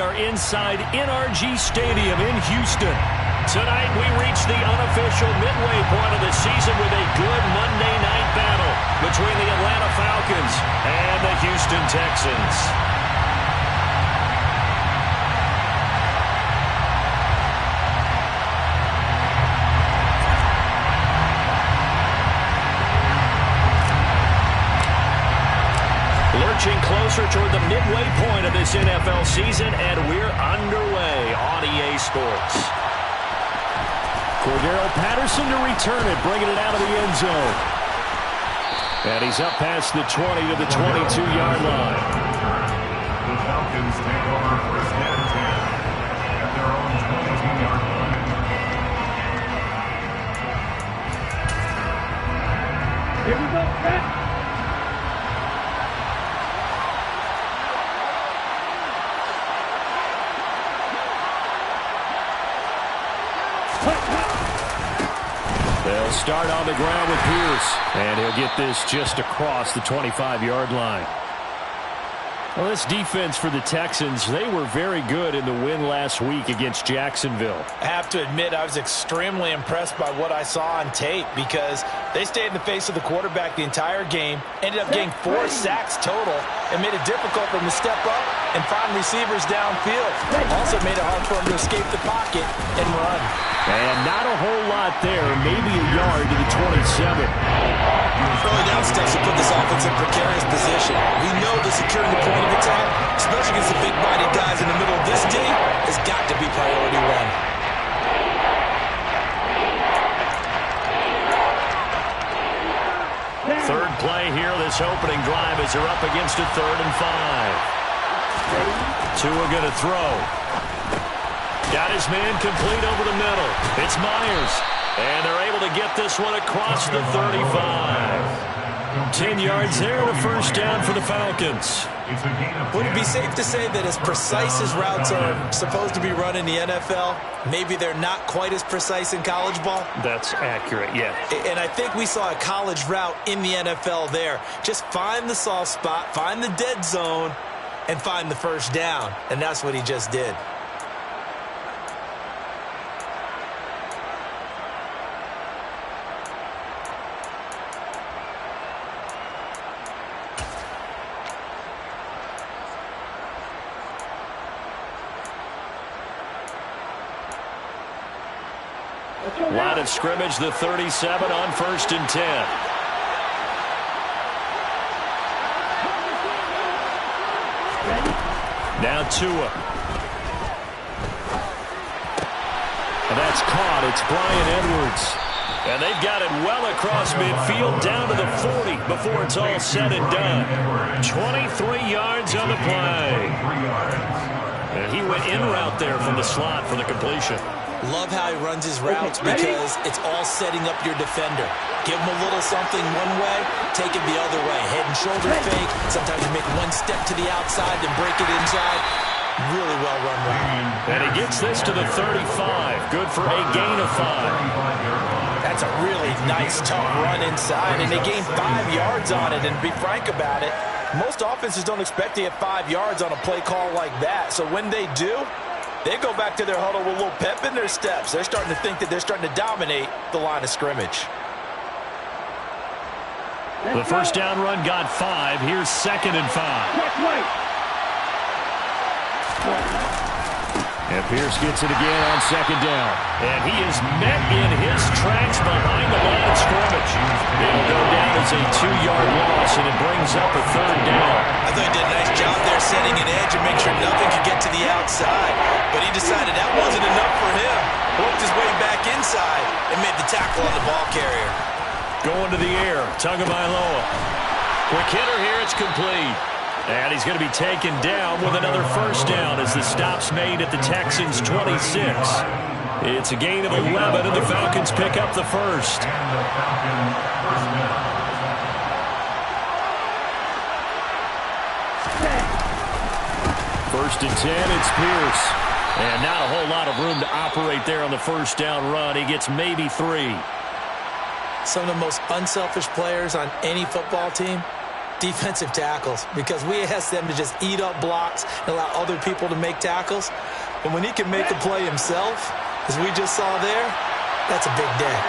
are inside NRG Stadium in Houston. Tonight we reach the unofficial midway point of the season with a good Monday night battle between the Atlanta Falcons and the Houston Texans. Lurching closer toward the midway point of this NFL season, and we're underway on EA Sports. Cordero Patterson to return it, bringing it out of the end zone. And he's up past the 20 to the 22-yard line. The Falcons take over first and 10 at their own 22-yard line. Here we go, Pat. They'll start on the ground with Pierce, and he'll get this just across the 25-yard line. Well, this defense for the Texans, they were very good in the win last week against Jacksonville. I have to admit, I was extremely impressed by what I saw on tape because they stayed in the face of the quarterback the entire game, ended up getting 4 sacks total, and made it difficult for them to step up and find receivers downfield. Also made it hard for them to escape the pocket and run. And not a whole lot there, maybe a yard to the 27. Early down steps will put this offense in precarious position. We know that securing the point of attack, especially against the big-bodied guys in the middle of this D, has got to be priority one. Third play here, this opening drive as they're up against a 3rd and 5. Tua going to throw. Got his man complete over the middle. It's Myers. And they're able to get this one across the 35. 10 yards there and a first down for the Falcons. Would it be safe to say that as precise as routes are supposed to be run in the NFL, maybe they're not quite as precise in college ball? That's accurate, yeah. And I think we saw a college route in the NFL there. Just find the soft spot, find the dead zone, and find the first down. And that's what he just did. Line of scrimmage, the 37 on 1st and 10. Now Tua. And that's caught. It's Bryan Edwards. And they've got it well across midfield down to the 40 before it's all said and done. 23 yards on the play. And he went in route there from the slot for the completion. Love how he runs his routes because it's all setting up your defender. Give him a little something one way, take it the other way. Head and shoulder fake. Sometimes you make one step to the outside, then break it inside. Really well run route. And he gets this to the 35. Good for a gain of 5. That's a really nice, tough run inside, and they gained 5 yards on it. And to be frank about it, most offenses don't expect to get 5 yards on a play call like that. So when they do, they go back to their huddle with a little pep in their steps. They're starting to think that they're starting to dominate the line of scrimmage. The first down run got 5. Here's 2nd and 5. And Pierce gets it again on 2nd down. And he is met in his tracks behind the line of scrimmage. It'll go down as a 2-yard loss, and it brings up a 3rd down. I thought he did a nice job there setting an edge and make sure nothing could get to the outside. But he decided that wasn't enough for him. Worked his way back inside and made the tackle on the ball carrier. Going to the air, Tagovailoa. Quick hitter here, it's complete. And he's going to be taken down with another first down as the stop's made at the Texans' 26. It's a gain of 11, and the Falcons pick up the first. First and 10, it's Pierce. And not a whole lot of room to operate there on the first down run. He gets maybe 3. Some of the most unselfish players on any football team Defensive tackles, because we ask them to just eat up blocks and allow other people to make tackles. But when he can make a play himself, as we just saw there, that's a big day.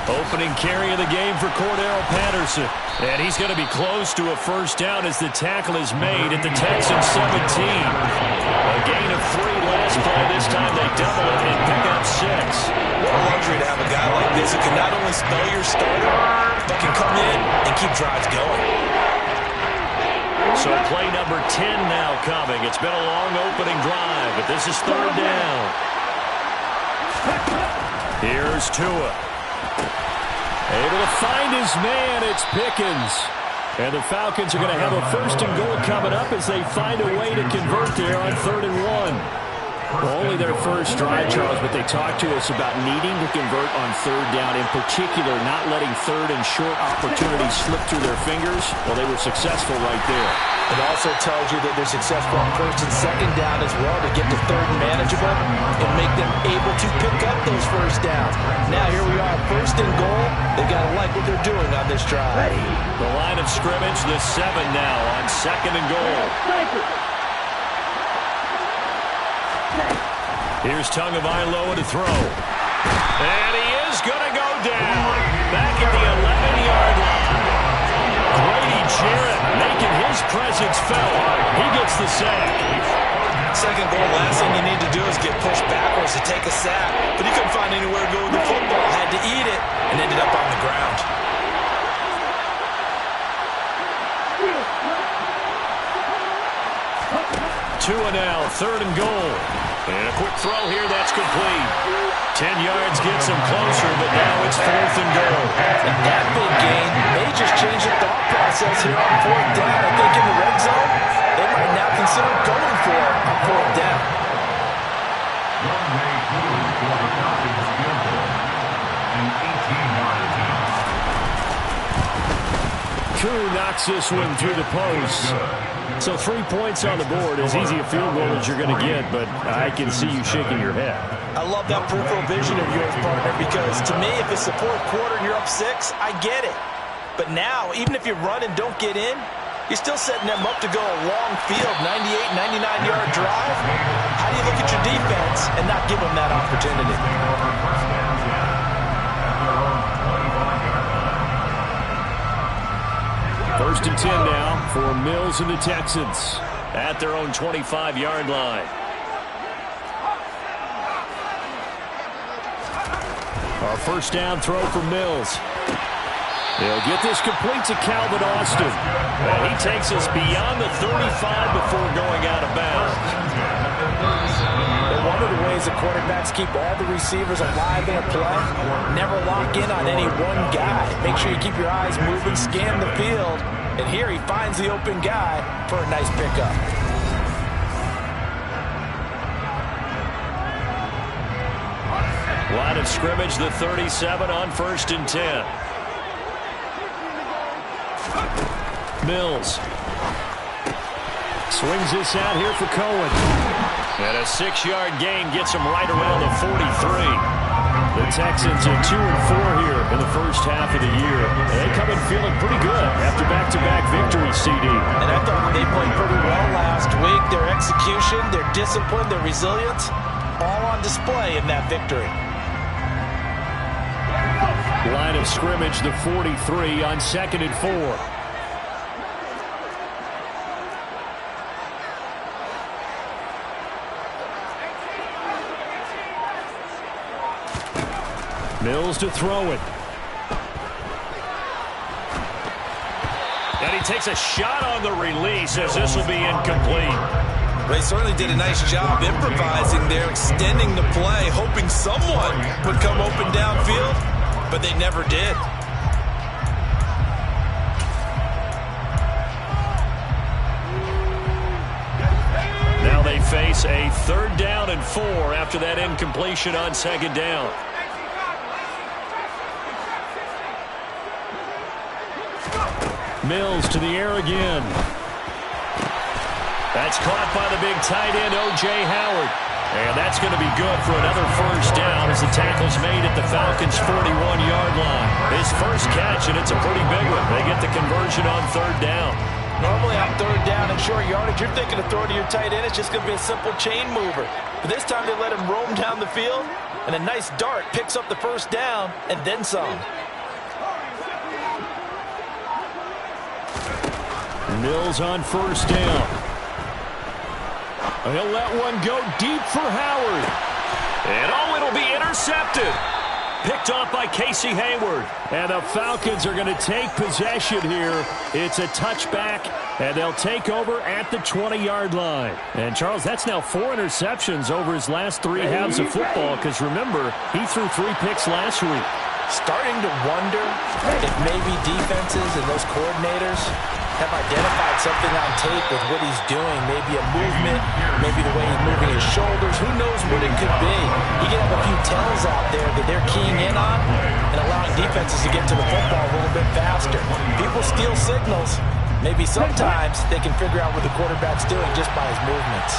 Opening carry of the game for Cordero Patterson. And he's going to be close to a first down as the tackle is made at the Texans 17. A gain of 3 last play. This time they double it and pick up 6. What a luxury to have a guy like this who can not only spell your starter, but can come in and keep drives going. So play number 10 now coming. It's been a long opening drive, but this is 3rd down. Here's Tua. Able to find his man. It's Pickens. And the Falcons are going to have a 1st and goal coming up as they find a way to convert there on 3rd and 1. Only their first drive, Charles, but they talked to us about needing to convert on 3rd down, in particular not letting 3rd and short opportunities slip through their fingers. Well, they were successful right there. It also tells you that they're successful on 1st and 2nd down as well to get to 3rd and manageable and make them able to pick up those first downs. Now here we are, 1st and goal. They got to like what they're doing on this drive. The line of scrimmage, the 7 now on 2nd and goal. Here's Tagovailoa to throw. And he is going to go down. Back at the 11-yard line. Grady Jarrett making his presence felt. He gets the sack. 2nd goal, last thing you need to do is get pushed backwards to take a sack. But he couldn't find anywhere to go with the football. Had to eat it and ended up on the ground. Tua now, 3rd and goal. And a quick throw here, that's complete. 10 yards gets him closer, but now it's 4th and goal. And that big gain may just change the thought process here on 4th down. I think in the red zone, they might now consider going for it on 4th down. Drew knocks this one through the post. So 3 points on the board, as easy a field goal as you're going to get, but I can see you shaking your head. I love that peripheral vision of yours, partner, because to me, if it's the 4th quarter and you're up 6, I get it. But now, even if you run and don't get in, you're still setting them up to go a long field, 98, 99-yard drive. How do you look at your defense and not give them that opportunity? 1st and 10 now for Mills and the Texans at their own 25-yard line. Our 1st down throw for Mills. He'll get this complete to Calvin Austin. And he takes us beyond the 35 before going out of bounds. One of the ways the quarterbacks keep all the receivers alive in a play, never lock in on any one guy. Make sure you keep your eyes moving, scan the field, and here he finds the open guy for a nice pickup. Line of scrimmage, the 37 on 1st and 10. Mills swings this out here for Cohen. And a 6-yard gain gets him right around the 43. The Texans are 2-4 here in the first half of the year. They come in feeling pretty good after back-to-back victories, CD. And I thought they played pretty well last week. Their execution, their discipline, their resilience, all on display in that victory. Line of scrimmage, the 43 on 2nd and 4. Mills to throw it. And he takes a shot on the release as this will be incomplete. They certainly did a nice job improvising there, extending the play, hoping someone would come open downfield, but they never did. Now they face a 3rd down and 4 after that incompletion on 2nd down. Mills to the air again. That's caught by the big tight end, O.J. Howard. And that's going to be good for another first down as the tackle's made at the Falcons' 41-yard line. His first catch, and it's a pretty big one. They get the conversion on third down. Normally on third down and short yardage, you're thinking of throwing to your tight end. It's just going to be a simple chain mover. But this time they let him roam down the field, and a nice dart picks up the first down and then some. Mills on first down. He'll let one go deep for Howard. And oh, it'll be intercepted. Picked off by Casey Hayward. And the Falcons are going to take possession here. It's a touchback, and they'll take over at the 20-yard line. And, Charles, that's now 4 interceptions over his last 3 halves of football, because, remember, he threw 3 picks last week. Starting to wonder if maybe defenses and those coordinators have identified something on tape with what he's doing. Maybe a movement, maybe the way he's moving his shoulders. Who knows what it could be? You can have a few tells out there that they're keying in on and allowing defenses to get to the football a little bit faster. People steal signals. Maybe sometimes they can figure out what the quarterback's doing just by his movements.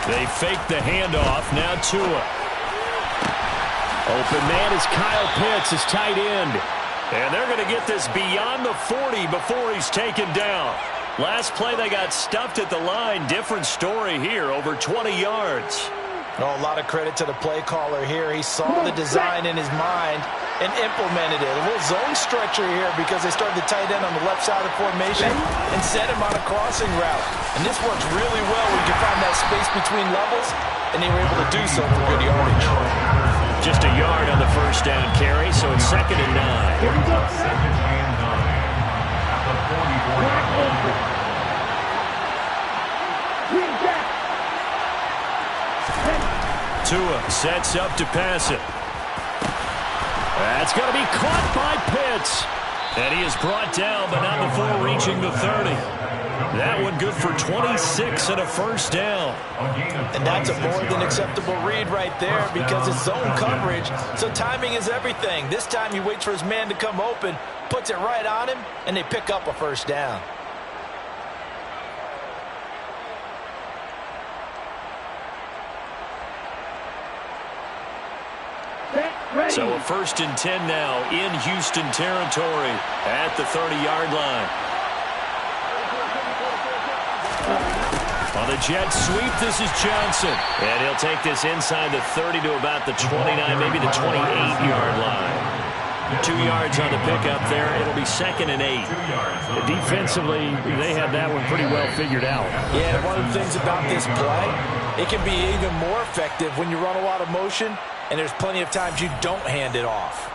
They fake the handoff. Now Tua. Open man is Kyle Pitts, his tight end. And they're going to get this beyond the 40 before he's taken down. Last play, they got stuffed at the line. Different story here, over 20 yards. Oh, a lot of credit to the play caller here. He saw the design in his mind and implemented it. A little zone stretcher here because they started the tight end on the left side of the formation and set him on a crossing route. And this works really well when you can find that space between levels, and they were able to do so for good yardage. Just a yard on the first down carry, so it's 2nd and 9. Second and 9 at the 44-yard line. Tua sets up to pass it. That's going to be caught by Pitts. And he is brought down, but not before reaching the 30. That one good for 26 and a first down. And that's a more than acceptable read right there because it's zone coverage, so timing is everything. This time he waits for his man to come open, puts it right on him, and they pick up a first down. So a 1st and 10 now in Houston territory at the 30-yard line. On the jet sweep, this is Johnson. And he'll take this inside the 30 to about the 29, maybe the 28-yard line. 2 yards on the pickup there. It'll be 2nd and 8. Defensively, they had that one pretty well figured out. Yeah, one of the things about this play, it can be even more effective when you run a lot of motion, and there's plenty of times you don't hand it off.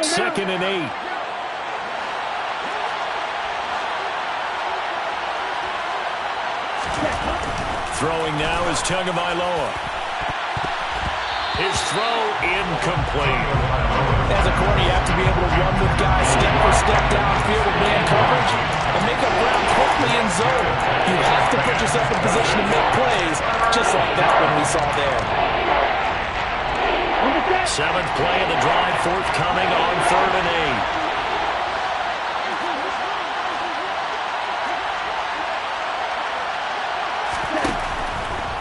2nd and 8. Throwing now is Tagovailoa. His throw incomplete. As a corner, you have to be able to run with guys step for step downfield with man coverage and make up ground quickly in zone. You have to put yourself in position to make plays, just like that one we saw there. 7th play of the drive, forthcoming on 3rd and 8.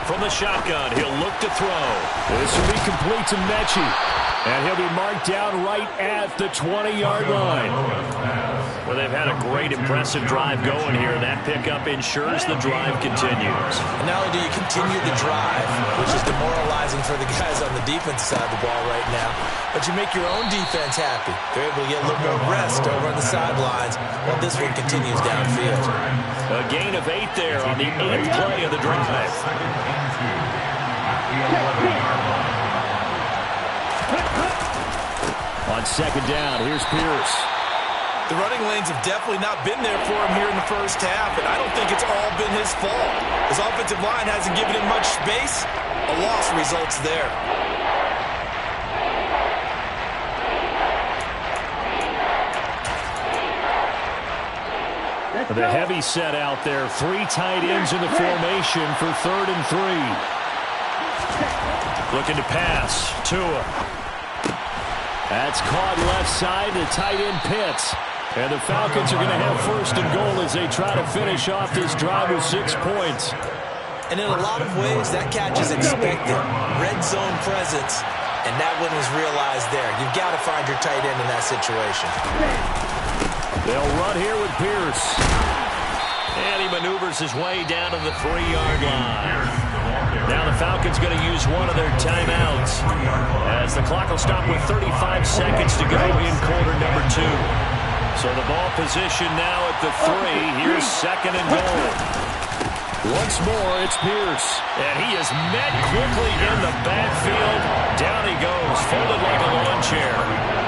From the shotgun, he'll look to throw. This will be complete to Mechie. And he'll be marked down right at the 20-yard line. Well, they've had a great, impressive drive going here. That pickup ensures the drive continues. And not only do you continue the drive, which is demoralizing for the guys on the defensive side of the ball right now, but you make your own defense happy. They're able to get a little more rest over on the sidelines while this one continues downfield. A gain of 8 there on the 8th play of the drive. On 2nd down, here's Pierce. The running lanes have definitely not been there for him here in the first half, and I don't think it's all been his fault. His offensive line hasn't given him much space. A loss results there. The heavy set out there. 3 tight ends in the formation for 3rd and 3. Looking to pass. Tua. That's caught left side. The tight end Pitts. And the Falcons are going to have first and goal as they try to finish off this drive with 6 points. And in a lot of ways, that catch is expected. Red zone presence, and that one was realized there. You've got to find your tight end in that situation. They'll run here with Pierce. And he maneuvers his way down to the 3-yard line. Now the Falcons going to use one of their timeouts as the clock will stop with 35 seconds to go in quarter number 2. So the ball position now at the 3. Here's second and goal. Once more, it's Pierce. And he is met quickly in the backfield. Down he goes, folded like a lawn chair.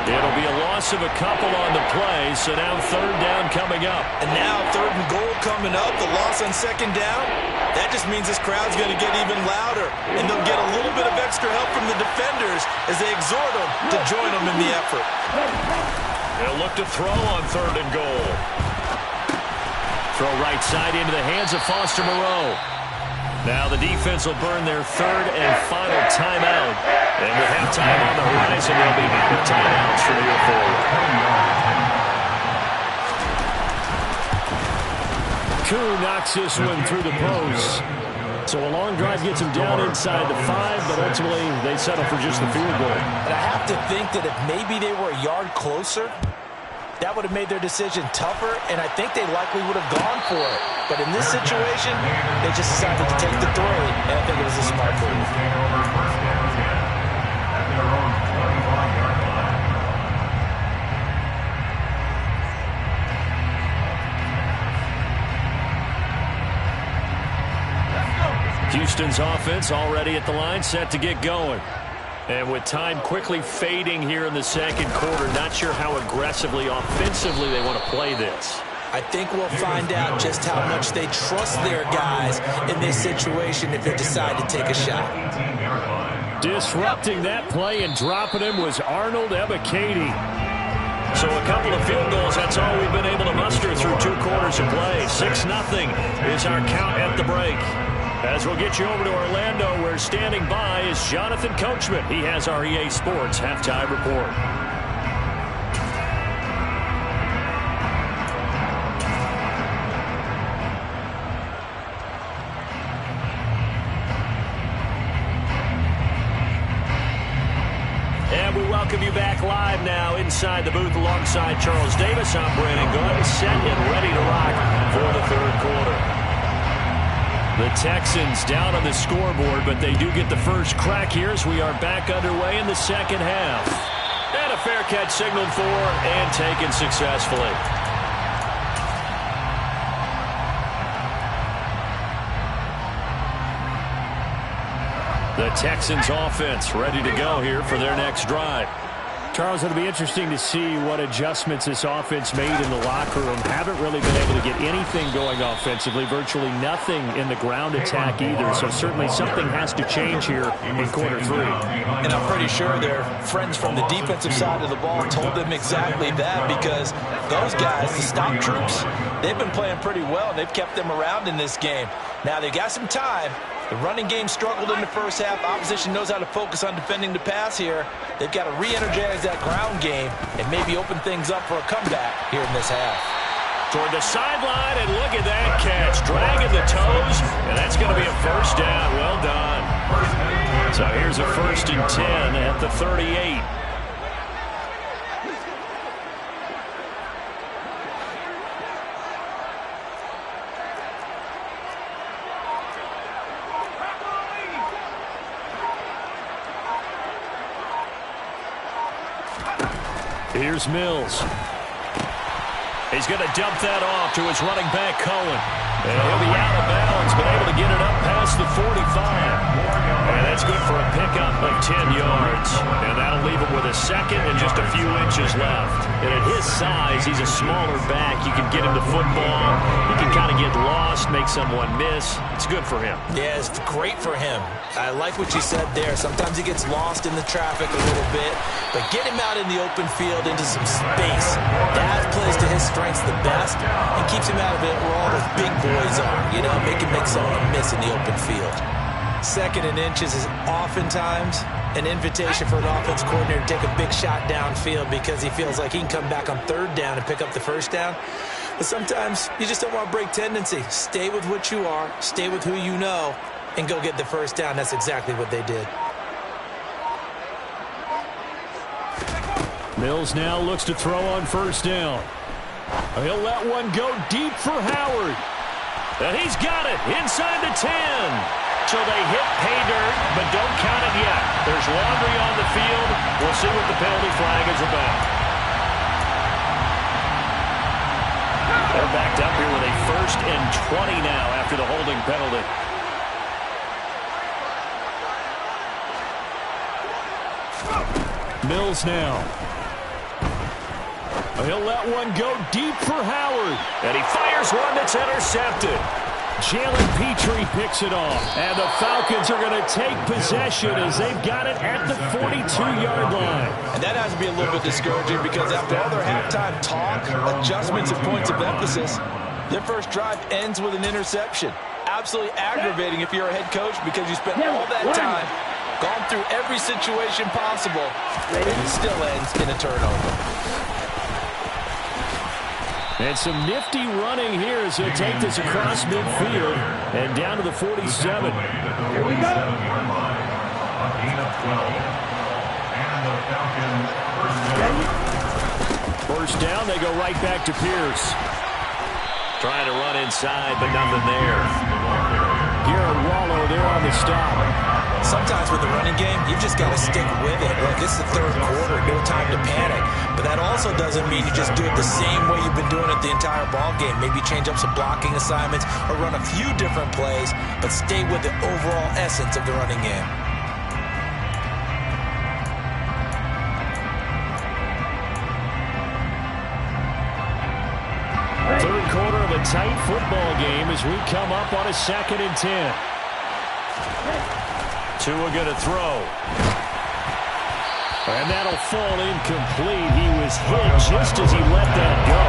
It'll be a loss of a couple on the play, so now third down coming up. And now third and goal coming up, the loss on second down. That just means this crowd's going to get even louder, and they'll get a little bit of extra help from the defenders as they exhort them to join them in the effort. They'll look to throw on third and goal. Throw right side into the hands of Foster Moreau. Now the defense will burn their third and final timeout. And with halftime on the horizon, they'll be out of timeouts from here forward. Koo knocks this one through the post. So a long drive gets them down inside the 5, but ultimately they settle for just the field goal. And I have to think that if maybe they were a yard closer, that would have made their decision tougher, and I think they likely would have gone for it. But in this situation, they just decided to take the 3, and I think it was a smart move. Houston's offense already at the line, set to get going. And with time quickly fading here in the second quarter, not sure how aggressively, offensively they want to play this. I think we'll find out just how much they trust their guys in this situation if they decide to take a shot. Disrupting that play and dropping him was Arnold Ebiketie. So a couple of field goals, that's all we've been able to muster through 2 quarters of play. 6-0 is our count at the break. As we'll get you over to Orlando, where standing by is Jonathan Coachman. He has our EA Sports Halftime Report. And we welcome you back live now inside the booth alongside Charles Davis. I'm Brandon Gunn, set and ready to rock for the third quarter. The Texans down on the scoreboard, but they do get the first crack here as we are back underway in the second half. And a fair catch signaled for and taken successfully. The Texans offense ready to go here for their next drive. Charles, it'll be interesting to see what adjustments this offense made in the locker room. Haven't really been able to get anything going offensively, virtually nothing in the ground attack either. So certainly something has to change here in quarter 3. And I'm pretty sure their friends from the defensive side of the ball told them exactly that, because those guys, the stop troops, they've been playing pretty well. They've kept them around in this game. Now they've got some time. The running game struggled in the first half. Opposition knows how to focus on defending the pass here. They've got to re-energize that ground game and maybe open things up for a comeback here in this half. Toward the sideline, and look at that catch. Dragging the toes, and that's going to be a first down. Well done. So here's a 1st and 10 at the 38. Here's Mills. He's going to dump that off to his running back, Cohen. And he'll be out of bounds, but able to get it up past the 45. And that's good for a pickup of 10 yards. And that'll leave him with a second and just a few inches left. And at his size, he's a smaller back. You can get him the football. He can kind of get lost, make someone miss. It's good for him. Yeah, it's great for him. I like what you said there. Sometimes he gets lost in the traffic a little bit, but get him out in the open field into some space. That plays to his strengths the best and keeps him out of it where all those big boys are, you know, make him make someone miss in the open field. Second and inches is oftentimes an invitation for an offense coordinator to take a big shot downfield because he feels like he can come back on third down and pick up the first down. But sometimes you just don't want to break tendency. Stay with what you are, stay with who you know, and go get the first down. That's exactly what they did. Mills now looks to throw on first down. He'll let one go deep for Howard. And he's got it inside the 10. So they hit pay dirt, but don't count it yet. There's laundry on the field. We'll see what the penalty flag is about. They're backed up here with a 1st and 20 now after the holding penalty. Mills now. He'll let one go deep for Howard. And he fires one that's intercepted. Jalen Petrie picks it off. And the Falcons are going to take possession as they've got it at the 42-yard line. And that has to be a little bit discouraging because after all their halftime talk, adjustments and points of emphasis, their first drive ends with an interception. Absolutely aggravating if you're a head coach because you spent all that time, gone through every situation possible, and it still ends in a turnover. And some nifty running here as they take this across midfield and down to the 47. Here we go. A gain of 12. And the Falcons First down, they go right back to Pierce. Trying to run inside, but nothing there. Garrett Wallow there on the stop. Sometimes with the running game, you've just got to stick with it. Look, it's the third quarter, no time to panic. But that also doesn't mean you just do it the same way you've been doing it the entire ball game. Maybe change up some blocking assignments or run a few different plays, but stay with the overall essence of the running game. Third quarter of a tight football game as we come up on a 2nd and 10. Tua going to throw. And that'll fall incomplete. He was hit just as he let that go.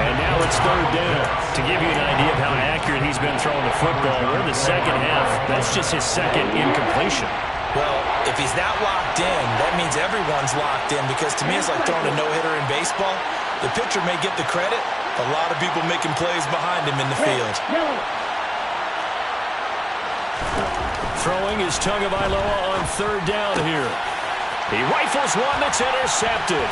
And now it's third down. To give you an idea of how accurate he's been throwing the football, we're in the second half. That's just his second incompletion. Well, if he's that locked in, that means everyone's locked in because to me it's like throwing a no-hitter in baseball. The pitcher may get the credit. A lot of people making plays behind him in the field. Throwing is Tagovailoa on third down here. He rifles one that's intercepted.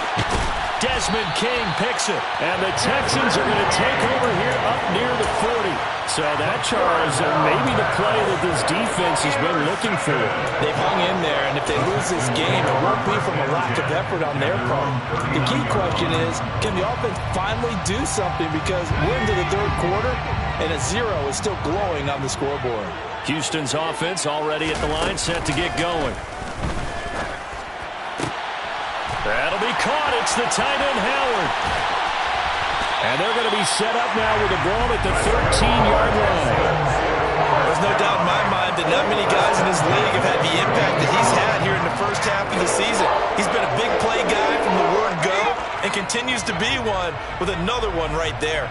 Desmond King picks it. And the Texans are going to take over here up near the 40. So that charge may be the play that this defense has been looking for. They've hung in there, and if they lose this game, it won't be from a lack of effort on their part. The key question is, can the offense finally do something? Because we're into the third quarter, and a 0 is still glowing on the scoreboard. Houston's offense already at the line, set to get going. That'll be caught. It's the tight end, Howard. And they're going to be set up now with a ball at the 13-yard line. There's no doubt in my mind that not many guys in this league have had the impact that he's had here in the first half of the season. He's been a big play guy from the word go and continues to be one with another one right there.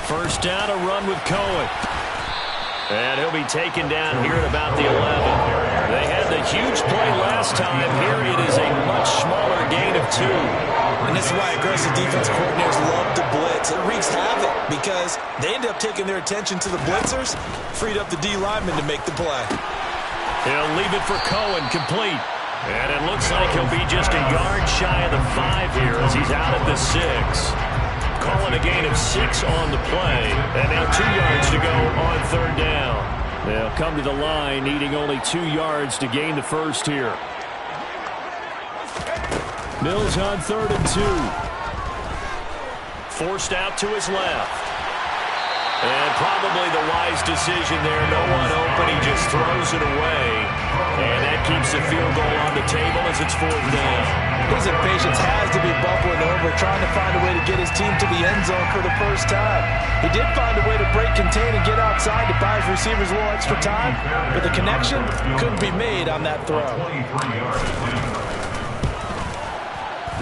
First down, a run with Cohen. And he'll be taken down here at about the 11. They had the huge play last time. Here it is a much smaller gain of 2. And this is why aggressive defense coordinators love to blitz. It wreaks havoc because they end up taking their attention to the blitzers, freed up the D lineman to make the play. He'll leave it for Cohen, complete. And it looks like he'll be just a yard shy of the 5 here as he's out at the 6. Calling a gain of 6 on the play. And now 2 yards to go on third down. They'll come to the line needing only 2 yards to gain the first here. Mills on 3rd and 2. Forced out to his left. And probably the wise decision there. No one open. He just throws it away. And that keeps the field goal on the table as it's 4th down. His impatience has to be bubbling over, trying to find a way to get his team to the end zone for the first time. He did find a way to break, contain, and get outside to buy his receivers a little extra time, but the connection couldn't be made on that throw.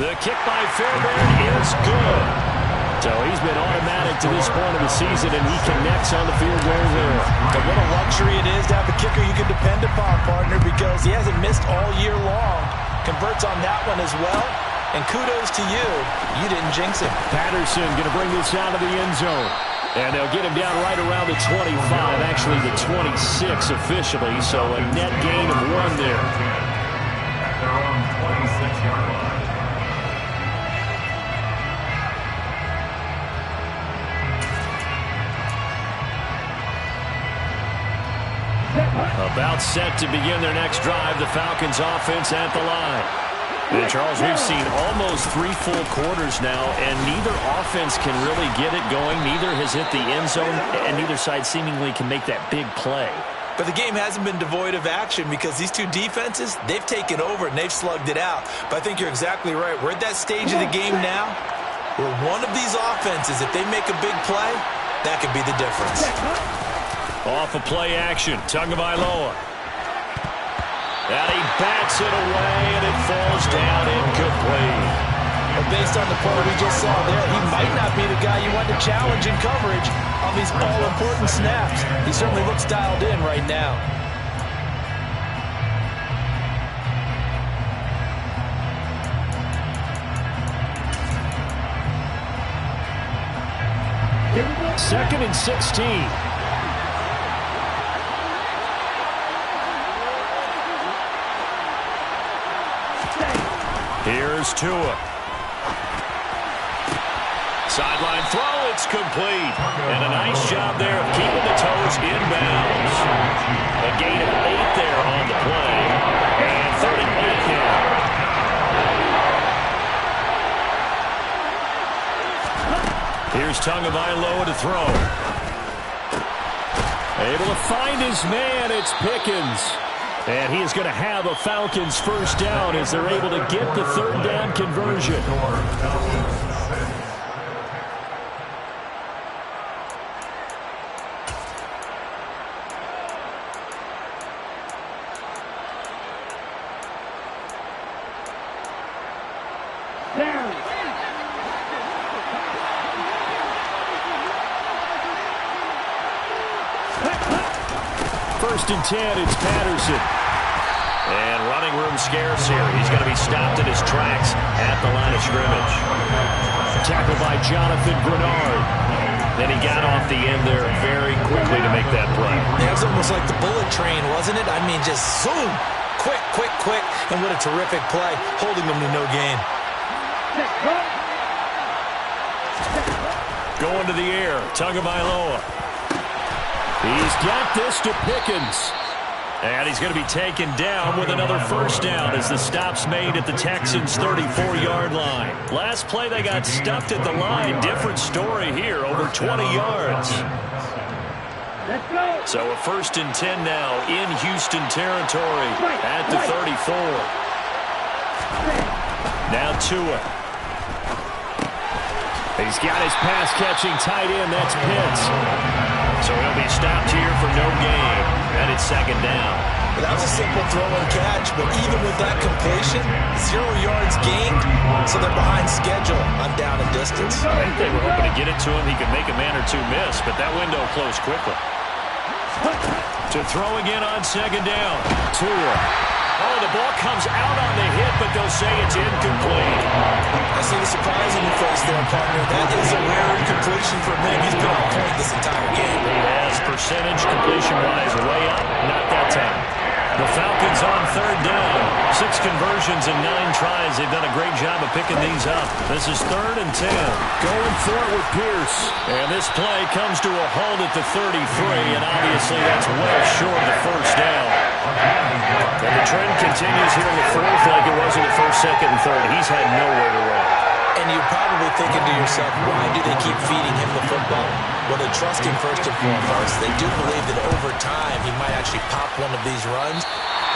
The kick by Fairbairn is good. So he's been automatic to this point of the season, and he connects on the field goal there. But what a luxury it is to have a kicker you can depend upon, partner, because he hasn't missed all year long. Converts on that one as well. And kudos to you. You didn't jinx him. Patterson going to bring this out of the end zone. And they'll get him down right around the 25, actually the 26 officially. So a net gain of 1 there. At their own 26-yard line. About set to begin their next drive, the Falcons offense at the line. And Charles, we've seen almost 3 full quarters now, and neither offense can really get it going. Neither has hit the end zone, and neither side seemingly can make that big play. But the game hasn't been devoid of action because these two defenses, they've taken over and they've slugged it out. But I think you're exactly right. We're at that stage of the game now where one of these offenses, if they make a big play, that could be the difference. Off of play action, Tagovailoa. And he bats it away, and it falls down incomplete. But based on the play we just saw there, he might not be the guy you want to challenge in coverage on these all-important snaps. He certainly looks dialed in right now. Second and 16. Here's Tua. Sideline throw, it's complete. And a nice job there of keeping the toes inbounds. A gain of 8 there on the play. And 38 now. Here's Tagovailoa to throw. Able to find his man, it's Pickens. And he is going to have a Falcons first down as they're able to get the third down conversion. First and 10, it's Patterson. And running room scarce here. He's going to be stopped in his tracks at the line of scrimmage. Tackled by Jonathan Grenard. Then he got off the end there very quickly to make that play. Yeah, it was almost like the bullet train, wasn't it? I mean, just zoom. Quick, quick, quick. And what a terrific play, holding them to no gain. Going to the air, Tagovailoa. He's got this to Pickens. And he's going to be taken down with another first down as the stop's made at the Texans' 34-yard line. Last play, they got stuffed at the line. Different story here, over 20 yards. So a first and 10 now in Houston territory at the 34. Now Tua. He's got his pass-catching tight end. That's Pitts. So he'll be stopped here for no gain. And it's second down. That was a simple throw and catch, but even with that completion, 0 yards gained, so they're behind schedule on down and distance. I think they were hoping to get it to him. He could make a man or two miss, but that window closed quickly. To throw again on second down. Tua. Oh, the ball comes out on the hit, but they'll say it's incomplete. I see the surprise in your face there, partner. That is a rare incompletion for him. He's been on point this entire game. He has percentage completion-wise way up. Not that time. The Falcons on third down. 6 conversions and 9 tries. They've done a great job of picking these up. This is third and 10. Going for it with Pierce. And this play comes to a halt at the 33, and obviously that's well short of the first down. And the trend continues here in the fourth like it was in the first, second, and third. He's had nowhere to run. And you're probably thinking to yourself, why do they keep feeding him the football? Well, they trust him first and foremost. They do believe that over time he might actually pop one of these runs.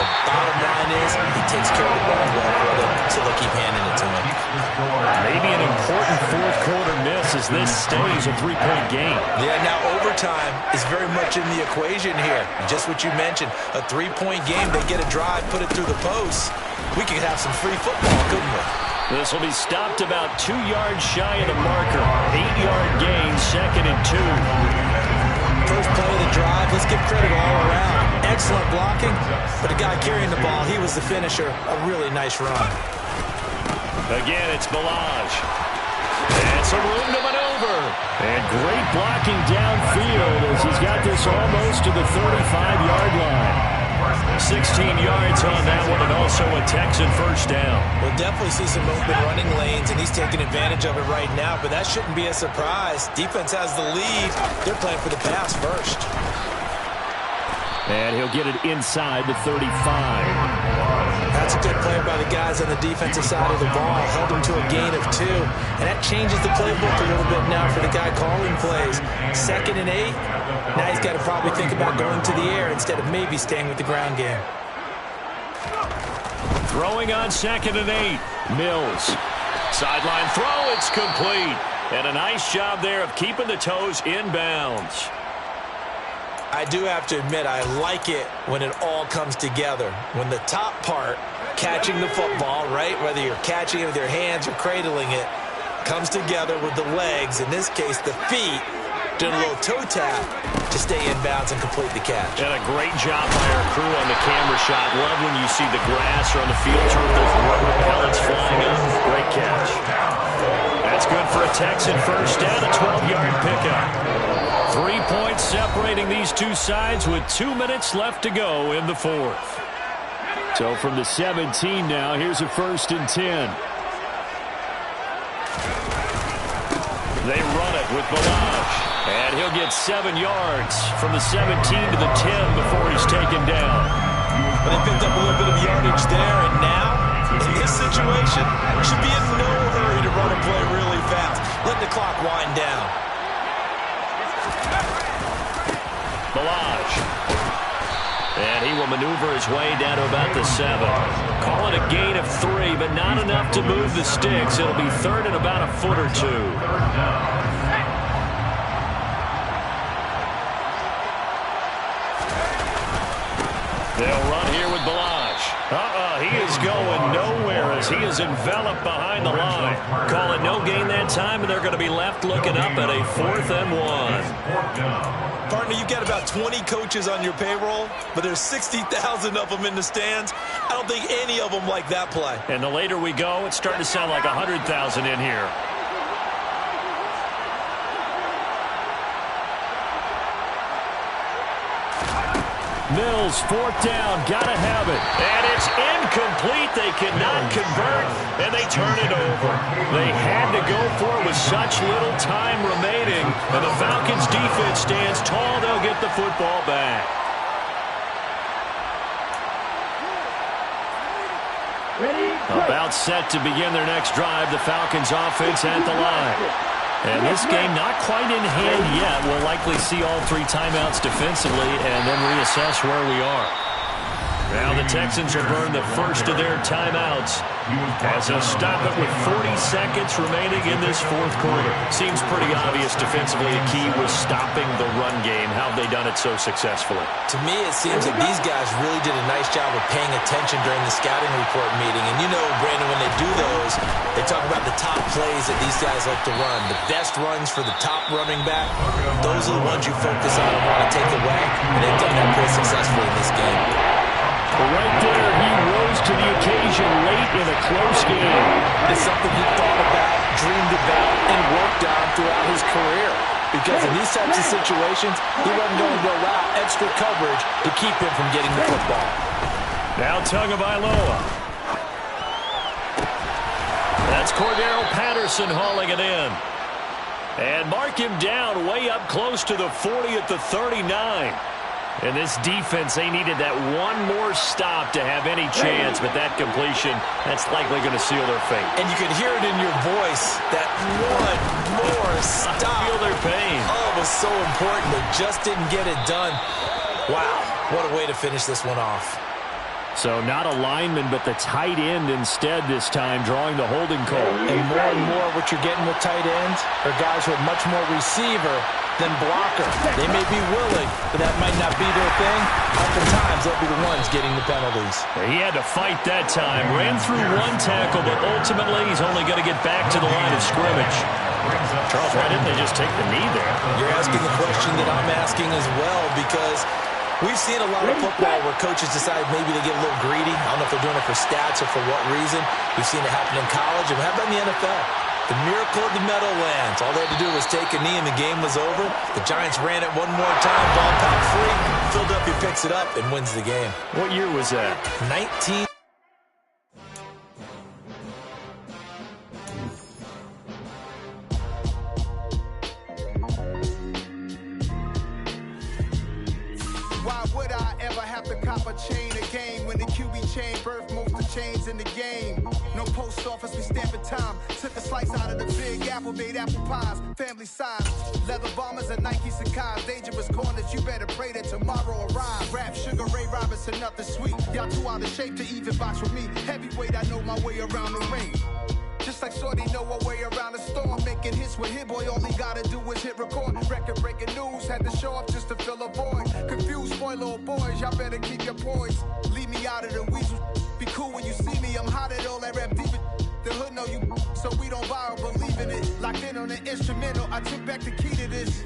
The bottom line is he takes care of the ball well for them, so they'll keep handing it to him. Maybe an important fourth-quarter miss as this stays a 3-point game. Yeah, now overtime is very much in the equation here. Just what you mentioned, a 3-point game. They get a drive, put it through the post. We could have some free football, couldn't we? This will be stopped about 2 yards shy of the marker. 8-yard gain, 2nd and 2. First play of the drive, let's give credit all around. Excellent blocking, but the guy carrying the ball, he was the finisher. A really nice run. Again, it's Ballage. And some room to maneuver. And great blocking downfield as he's got this almost to the 35-yard line. 16 yards on that one, and also a Texan first down. We'll definitely see some open running lanes, and he's taking advantage of it right now, but that shouldn't be a surprise. Defense has the lead. They're playing for the pass first. And he'll get it inside the 35. That's a good play by the guys on the defensive side of the ball. Held him to a gain of 2. And that changes the playbook a little bit now for the guy calling plays. 2nd and 8. Now he's got to probably think about going to the air instead of maybe staying with the ground game. Throwing on 2nd and 8. Mills. Sideline throw. It's complete. And a nice job there of keeping the toes inbounds. I do have to admit, I like it when it all comes together. When the top part, catching the football, right, whether you're catching it with your hands or cradling it, comes together with the legs, in this case the feet, doing a little toe tap to stay in bounds and complete the catch. And a great job by our crew on the camera shot. Love when you see the grass or on the field turf, those rubber pellets flying up. Great catch. That's good for a Texan first down, a 12-yard pickup. 3 points separating these two sides with 2 minutes left to go in the 4th. So from the 17 now, here's a 1st and 10. They run it with Ballage. And he'll get 7 yards from the 17 to the 10 before he's taken down. But they picked up a little bit of yardage there, and now, in this situation, should be in no hurry to run a play really fast. Let the clock wind down. Ballage. And he will maneuver his way down to about the 7. Call it a gain of 3, but not enough to move the sticks. It'll be 3rd and about a foot or 2. They'll run here with Ballage. He is going nowhere as he is enveloped behind the line. Call it no gain that time, and they're going to be left looking up at a 4th and 1. Partner, you've got about 20 coaches on your payroll, but there's 60,000 of them in the stands. I don't think any of them like that play. And the later we go, it's starting to sound like 100,000 in here. Mills, 4th down, gotta have it. And it's incomplete. They cannot convert, and they turn it over. They had to go for it with such little time remaining, and the Falcons' defense stands tall. They'll get the football back. About set to begin their next drive, the Falcons' offense at the line. And this game not quite in hand yet. We'll likely see all 3 timeouts defensively and then reassess where we are. Now the Texans will burn the first of their timeouts as they'll stop it with 40 seconds remaining in this 4th quarter. Seems pretty obvious defensively the key was stopping the run game. How have they done it so successfully? To me, it seems that these guys really did a nice job of paying attention during the scouting report meeting. And you know, Brandon, when they do those, they talk about the top plays that these guys like to run. The best runs for the top running back, those are the ones you focus on and want to take away. And they've done that pretty successfully in this game. Right there, he rose to the occasion late in a close game. It's something he thought about, dreamed about, and worked on throughout his career. Because in these types of situations, he wasn't going to go out extra coverage to keep him from getting the football. Now Tagovailoa. That's Cordero Patterson hauling it in. And mark him down way up close to the 40 at the 39. And this defense, they needed that one more stop to have any chance, but that completion, that's likely going to seal their fate. And you could hear it in your voice, that one more stop. I feel their pain. Oh, it was so important. They just didn't get it done. Wow, what a way to finish this one off. So not a lineman, but the tight end instead this time, drawing the holding call. And more what you're getting with tight ends are guys with much more receiver than blocker. They may be willing, but that might not be their thing. Oftentimes, they'll be the ones getting the penalties. He had to fight that time. Ran through one tackle, but ultimately he's only going to get back to the line of scrimmage. Charles, why didn't they just take the knee there? You're asking the question that I'm asking as well, because we've seen a lot of football where coaches decide maybe they get a little greedy. I don't know if they're doing it for stats or for what reason. We've seen it happen in college, and how about in the NFL? The miracle of the Meadowlands. All they had to do was take a knee, and the game was over. The Giants ran it one more time, ball popped free. Philadelphia picks it up and wins the game. What year was that? 19. Why would I ever have to cop a chain again when the QB chain birthed most of chains in the game? No post office, we stamping time. Took a slice out of the big apple, made apple pies. Family size, leather bombers and Nike Sacai's. Dangerous corners, you better pray that tomorrow arrives. Rap, Sugar Ray Robinson, nothing sweet. Y'all too out of shape to even box with me. Heavyweight, I know my way around the ring. Just like Shorty know a way around the storm. Making hits with Hit Boy, all he gotta do is hit record. Record-breaking news, had to show up just to fill a void. Confused, spoiled little boys, y'all better keep your poise. Leave me out of the weasel. Be cool when you see me, I'm hot at all that rap deep. The hood know you, so we don't borrow, believe in it. Locked in on the instrumental, I took back the key to this.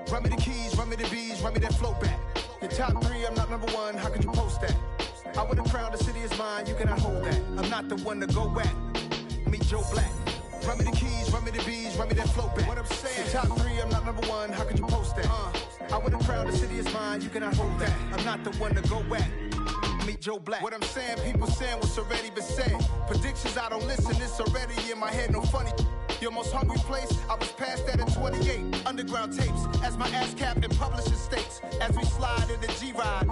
Run me the keys, run me the bees, run me that flow back. The top 3, I'm not number 1, how could you post that? I would have crowned the city is mine, you cannot hold that. I'm not the one to go back. Meet Joe Black. Run me the keys, run me the bees, run me that flow back. What I'm saying, the top 3, I'm not number 1, how could you post that? I would have crowned the city is mine, you cannot hold that. I'm not the one to go back. Meet Joe Black. What I'm saying, people saying what's already been said. Predictions, I don't listen, it's already in my head, no funny. Your most hungry place, I was past that at 28. Underground tapes, as my ass cap and publishing states. As we slide in the G-Ride.